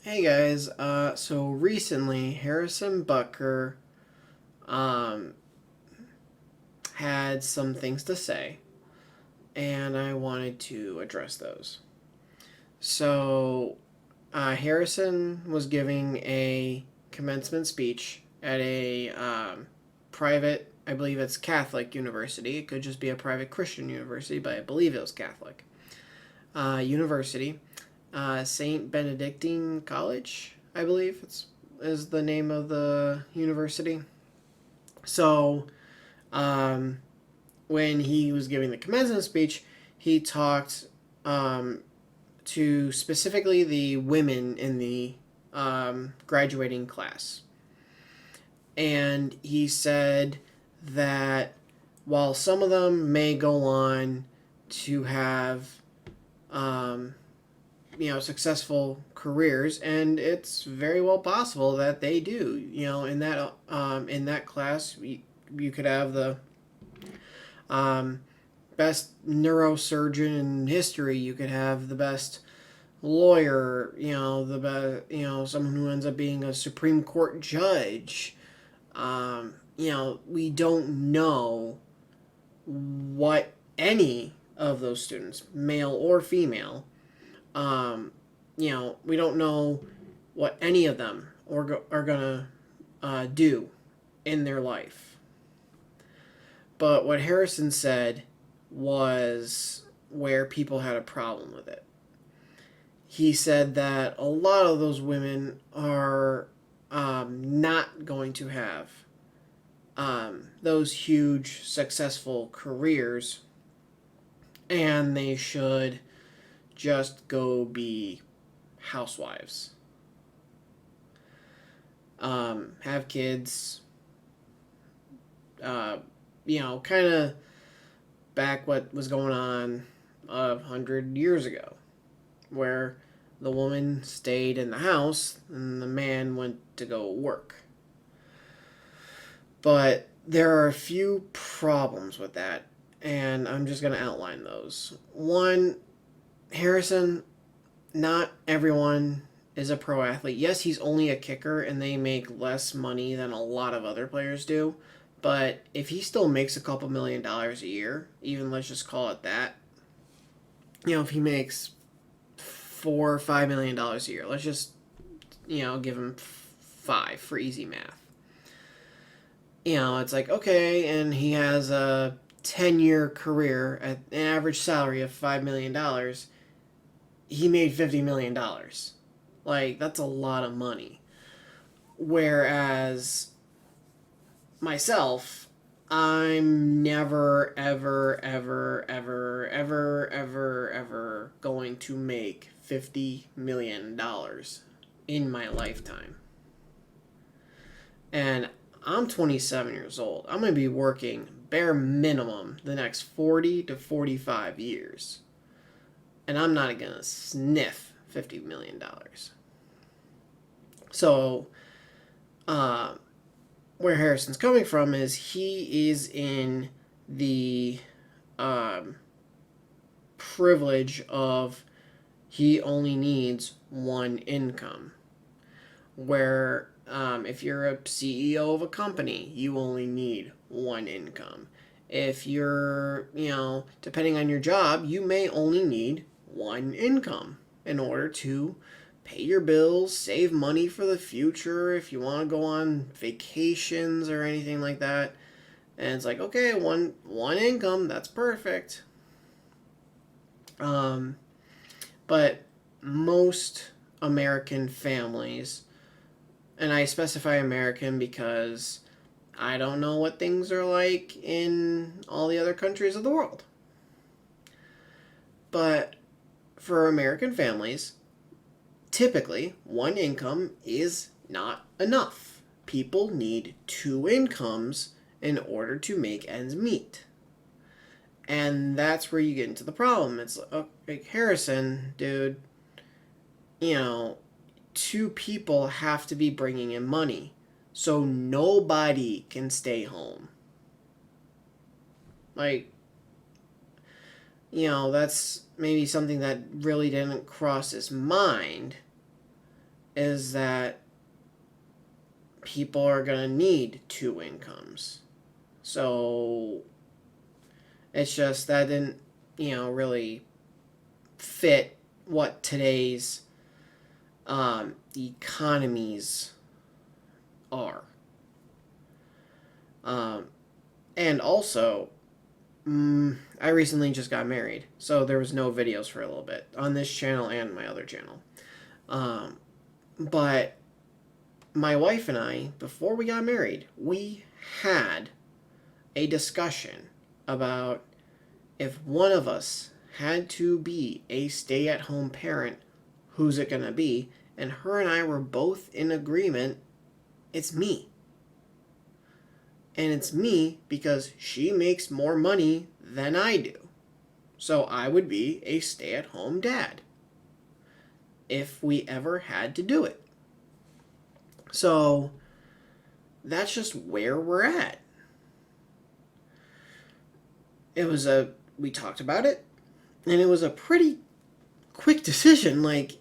Hey guys, so recently Harrison Butker um, had some things to say, and I wanted to address those. So, Harrison was giving a commencement speech at a private, I believe it's Catholic university. It could just be a private Christian university, but I believe it was Catholic. University, Saint Benedictine College, I believe is the name of the university. So, um, when he was giving the commencement speech, he talked um, to specifically the women in the graduating class, and he said that while some of them may go on to have um, successful careers, and it's very well possible that they do. In that class, you could have the um, best neurosurgeon in history. You could have the best lawyer. The best. Someone who ends up being a Supreme Court judge. We don't know what any of those students, male or female, um, we don't know what any of them are going to do in their life. But what Harrison said was where people had a problem with it. He said that a lot of those women are not going to have those huge successful careers, and they should just go be housewives, have kids, kind of back what was going on 100 years ago, where the woman stayed in the house and the man went to go work. But there are a few problems with that, and I'm just going to outline those. One, Harrison, not everyone is a pro athlete. Yes, he's only a kicker and they make less money than a lot of other players do. But if he still makes a couple $1,000,000 a year, even let's just call it that, if he makes $4 or $5 million a year, let's just, give him five for easy math. It's like, okay, and he has a 10-year career at an average salary of $5 million. He made $50 million. Like, that's a lot of money. Whereas myself, I'm never, ever, ever, ever, ever, ever, ever going to make $50 million in my lifetime. And I'm 27 years old. I'm going to be working bare minimum the next 40 to 45 years. And I'm not going to sniff $50 million. So, uh, where Harrison's coming from is he is in the privilege of he only needs one income. Where if you're a CEO of a company, you only need one income. If you're, depending on your job, you may only need one income in order to pay your bills, save money for the future if you want to go on vacations or anything like that. And it's like, okay, one income, that's perfect. Um, but most American families, and I specify American because I don't know what things are like in all the other countries of the world. But for American families, typically one income is not enough. People need two incomes in order to make ends meet. And that's where you get into the problem. It's like, Harrison, dude, you know, two people have to be bringing in money. So nobody can stay home. Like, that's maybe something that really didn't cross his mind. is that people are going to need two incomes. So it's just that didn't, really fit what today's economies are. And also, I recently just got married, so there was no videos for a little bit on this channel and my other channel. But my wife and I, before we got married, we had a discussion about if one of us had to be a stay-at-home parent, who's it going to be? And her and I were both in agreement, it's me. And it's me because she makes more money than I do. So I would be a stay-at-home dad if we ever had to do it. So that's just where we're at. We talked about it, and it was a pretty quick decision. Like,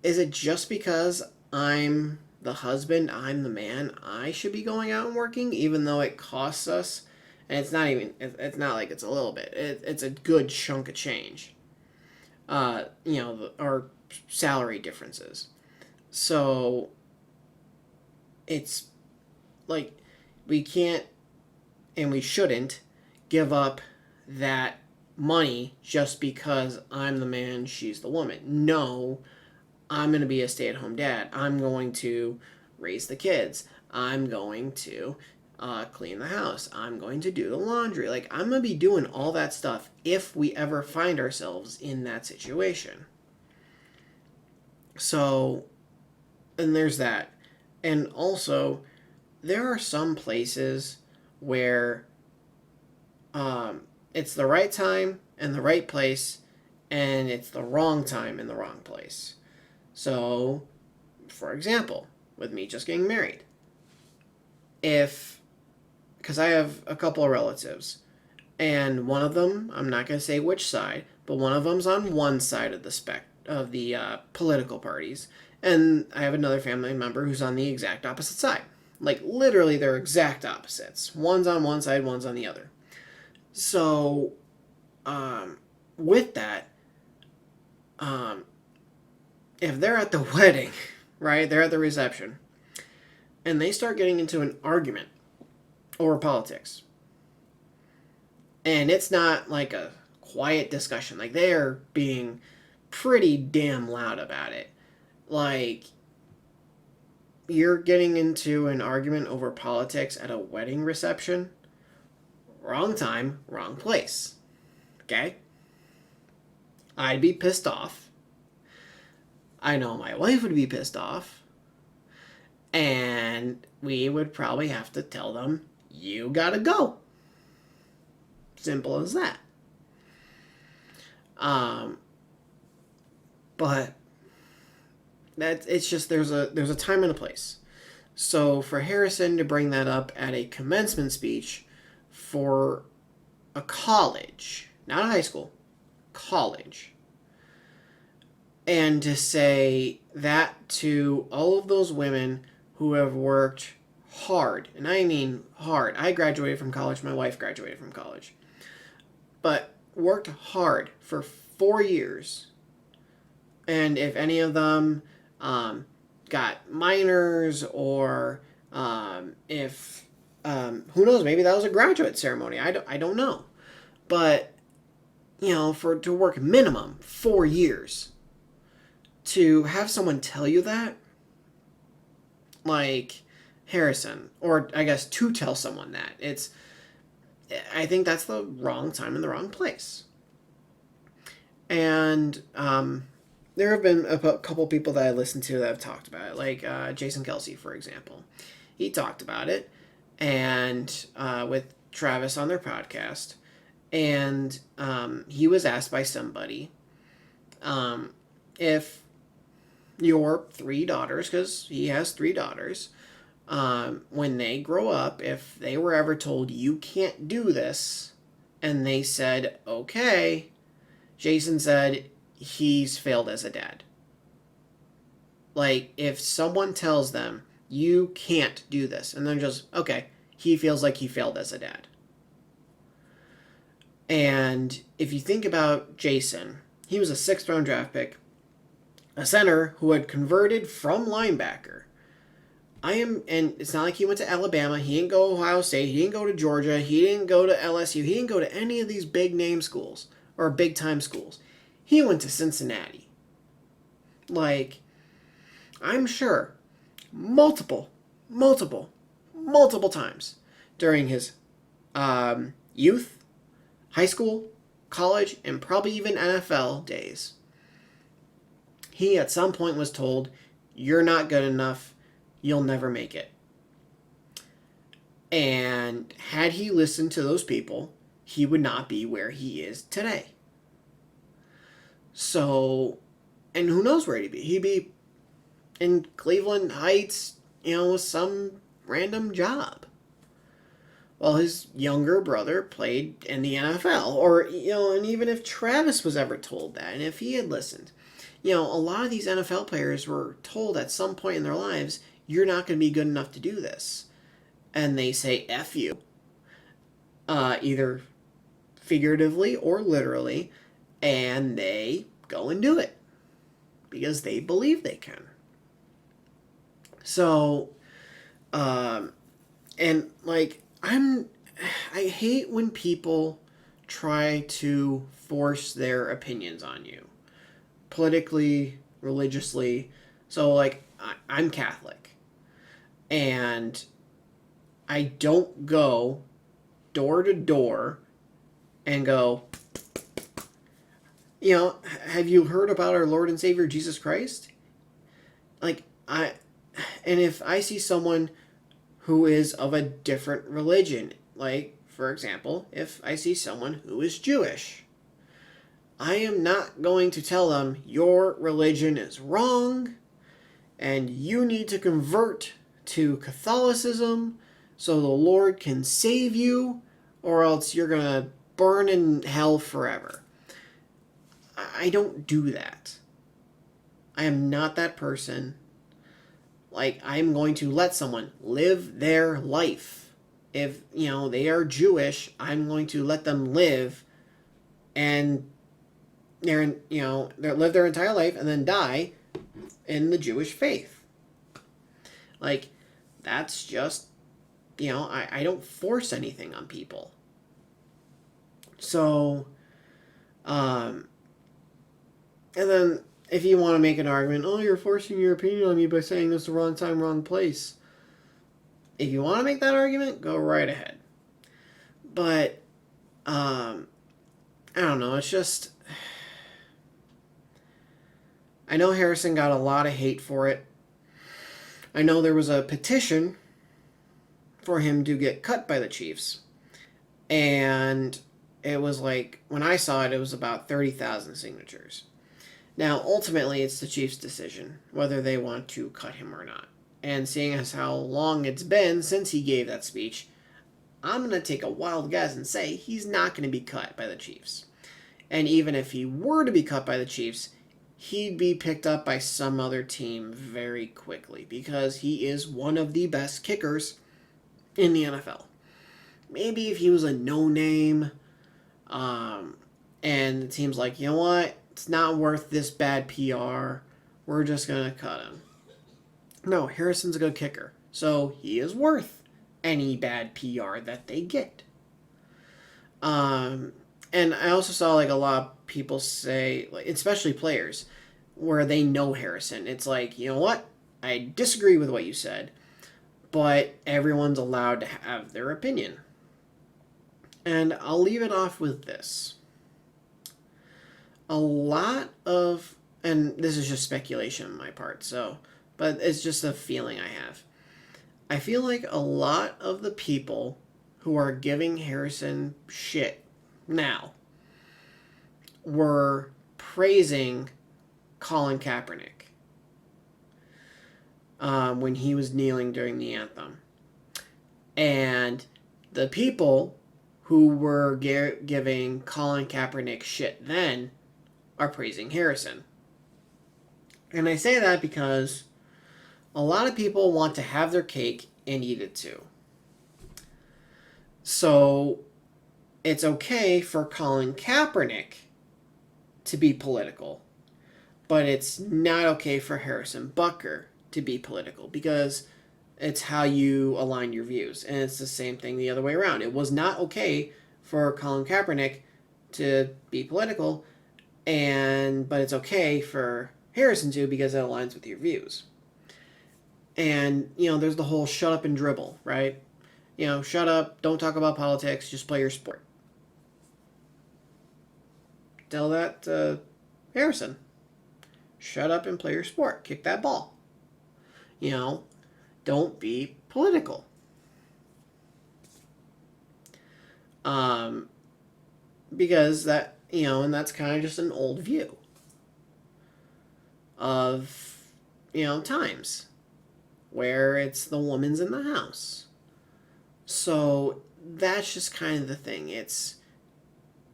is it just because I'm the husband, I'm the man, I should be going out and working, even though it costs us? And it's not like it's a little bit, it's a good chunk of change. Our salary differences. So it's like we can't and we shouldn't give up that money just because I'm the man, she's the woman. No, I'm going to be a stay-at-home dad. I'm going to raise the kids. I'm going to clean the house. I'm going to do the laundry. Like, I'm going to be doing all that stuff if we ever find ourselves in that situation. So, and there's that. And also, there are some places where it's the right time and the right place, and it's the wrong time and the wrong place. So, for example, with me just getting married, because I have a couple of relatives, and one of them, I'm not going to say which side, but one of them's on one side of the political parties, and I have another family member who's on the exact opposite side. Like, literally, they're exact opposites. One's on one side, one's on the other. So, with that, if they're at the wedding, right, they're at the reception, and they start getting into an argument over politics, and it's not like a quiet discussion, like they're being pretty damn loud about it. Like, you're getting into an argument over politics at a wedding reception, wrong time, wrong place. Okay? I'd be pissed off. I know my wife would be pissed off. And we would probably have to tell them, you gotta go. Simple as that. But it's just there's a time and a place. So for Harrison to bring that up at a commencement speech for a college, not a high school, college, and to say that to all of those women who have worked hard, and I mean hard. I graduated from college, my wife graduated from college, but worked hard for 4 years. And if any of them got minors, or if who knows, maybe that was a graduate ceremony. I don't know, but to work minimum 4 years, to have someone tell you that, like Harrison, or I guess to tell someone that, I think that's the wrong time and the wrong place. And there have been a couple people that I listened to that have talked about it, like Jason Kelsey, for example. He talked about it, and with Travis on their podcast, and he was asked by somebody if your 3 daughters, because he has 3 daughters, when they grow up, if they were ever told you can't do this, and they said okay, Jason said he's failed as a dad. Like, if someone tells them, you can't do this, and they're just, okay, he feels like he failed as a dad. And if you think about Jason, he was a 6th-round draft pick, a center who had converted from linebacker. And it's not like he went to Alabama, he didn't go to Ohio State, he didn't go to Georgia, he didn't go to LSU, he didn't go to any of these big name schools or big time schools. He went to Cincinnati. Like, I'm sure multiple times during his youth, high school, college, and probably even NFL days, he at some point was told, you're not good enough, you'll never make it. And had he listened to those people, he would not be where he is today. So, and who knows where he'd be? He'd be in Cleveland Heights, with some random job, while his younger brother played in the NFL. Or, and even if Travis was ever told that, and if he had listened, a lot of these NFL players were told at some point in their lives, you're not going to be good enough to do this. And they say, F you. Either figuratively or literally, and they go and do it. Because they believe they can. So, and like, I hate when people try to force their opinions on you. Politically, religiously. So, like, I'm Catholic. And I don't go door to door and go, have you heard about our Lord and Savior Jesus Christ? Like, and if I see someone who is of a different religion, like, for example, if I see someone who is Jewish, I am not going to tell them, your religion is wrong, and you need to convert to Catholicism so the Lord can save you, or else you're going to burn in hell forever. I don't do that. I am not that person. Like, I'm going to let someone live their life. If, they are Jewish, I'm going to let them live and they live their entire life and then die in the Jewish faith. Like, that's just, I don't force anything on people. So, and then if you want to make an argument, you're forcing your opinion on me by saying this is the wrong time, wrong place. If you want to make that argument, go right ahead. But, I don't know, it's just, I know Harrison got a lot of hate for it. I know there was a petition for him to get cut by the Chiefs. And it was like, when I saw it, it was about 30,000 signatures. Now, ultimately, it's the Chiefs' decision whether they want to cut him or not. And seeing as how long it's been since he gave that speech, I'm going to take a wild guess and say he's not going to be cut by the Chiefs. And even if he were to be cut by the Chiefs, he'd be picked up by some other team very quickly because he is one of the best kickers in the NFL. Maybe if he was a no-name, and the team's like, you know what? It's not worth this bad PR. We're just going to cut him. No, Harrison's a good kicker. So he is worth any bad PR that they get. And I also saw like a lot of people say, like, especially players, where they know Harrison. It's like, you know what? I disagree with what you said, but everyone's allowed to have their opinion. And I'll leave it off with this. A lot of, and this is just speculation on my part, but it's just a feeling I have. I feel like a lot of the people who are giving Harrison shit now were praising Colin Kaepernick when he was kneeling during the anthem. And the people who were giving Colin Kaepernick shit then are praising Harrison. And I say that because A lot of people want to have their cake and eat it too. So it's okay for Colin Kaepernick to be political, but it's not okay for Harrison Butker to be political because it's how you align your views. And it's the same thing the other way around. It was not okay for Colin Kaepernick to be political, but it's okay for Harrison to because it aligns with your views. And there's the whole shut up and dribble, right? Shut up, don't talk about politics, just play your sport. Tell that to Harrison. Shut up and play your sport. Kick that ball. Don't be political. Because and that's kind of just an old view of, times where it's the woman's in the house. So that's just kind of the thing.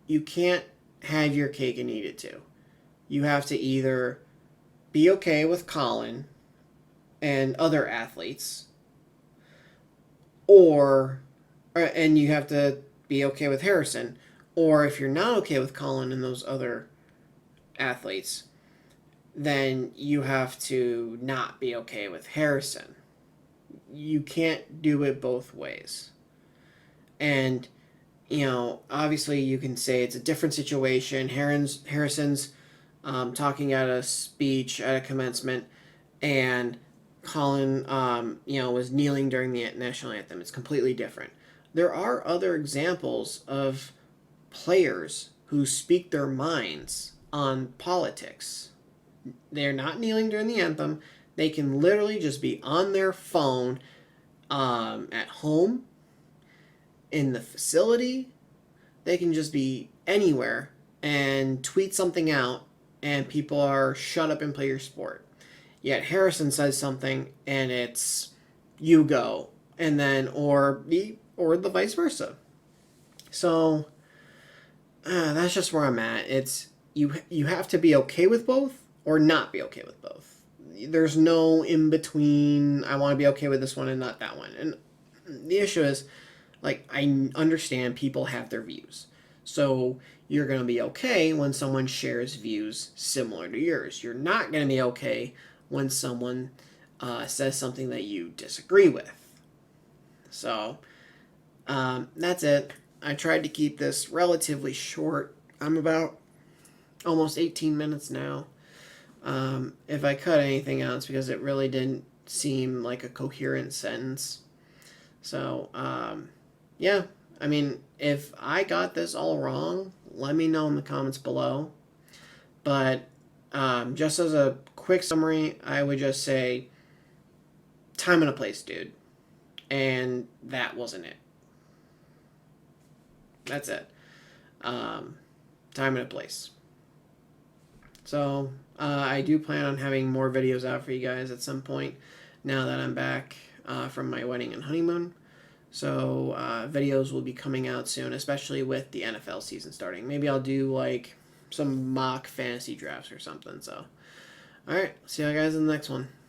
You can't have your cake and eat it too. You have to either be okay with Colin and other athletes, and you have to be okay with Harrison. Or if you're not okay with Colin and those other athletes, then you have to not be okay with Harrison. You can't do it both ways. And, obviously you can say it's a different situation. Harrison's talking at a speech at a commencement, and Colin, was kneeling during the national anthem. It's completely different. There are other examples of players who speak their minds on politics. They're not kneeling during the anthem. They can literally just be on their phone at home, in the facility. They can just be anywhere and tweet something out, and people are shut up and play your sport. Yet Harrison says something, and it's you go, and then or the vice versa. So that's just where I'm at. It's you have to be okay with both or not be okay with both. There's no in between. I want to be okay with this one and not that one. And the issue is, I understand people have their views. So you're going to be okay when someone shares views similar to yours. You're not going to be okay when someone says something that you disagree with. So that's it. I tried to keep this relatively short. I'm about almost 18 minutes now. If I cut anything out, it's because it really didn't seem like a coherent sentence. So, yeah. I mean, if I got this all wrong, let me know in the comments below. But just as a quick summary, I would just say time and a place, dude. And that wasn't it. That's it. Time and a place. So I do plan on having more videos out for you guys at some point now that I'm back from my wedding and honeymoon. So videos will be coming out soon, especially with the NFL season starting. Maybe I'll do some mock fantasy drafts or something. So, all right, see you guys in the next one.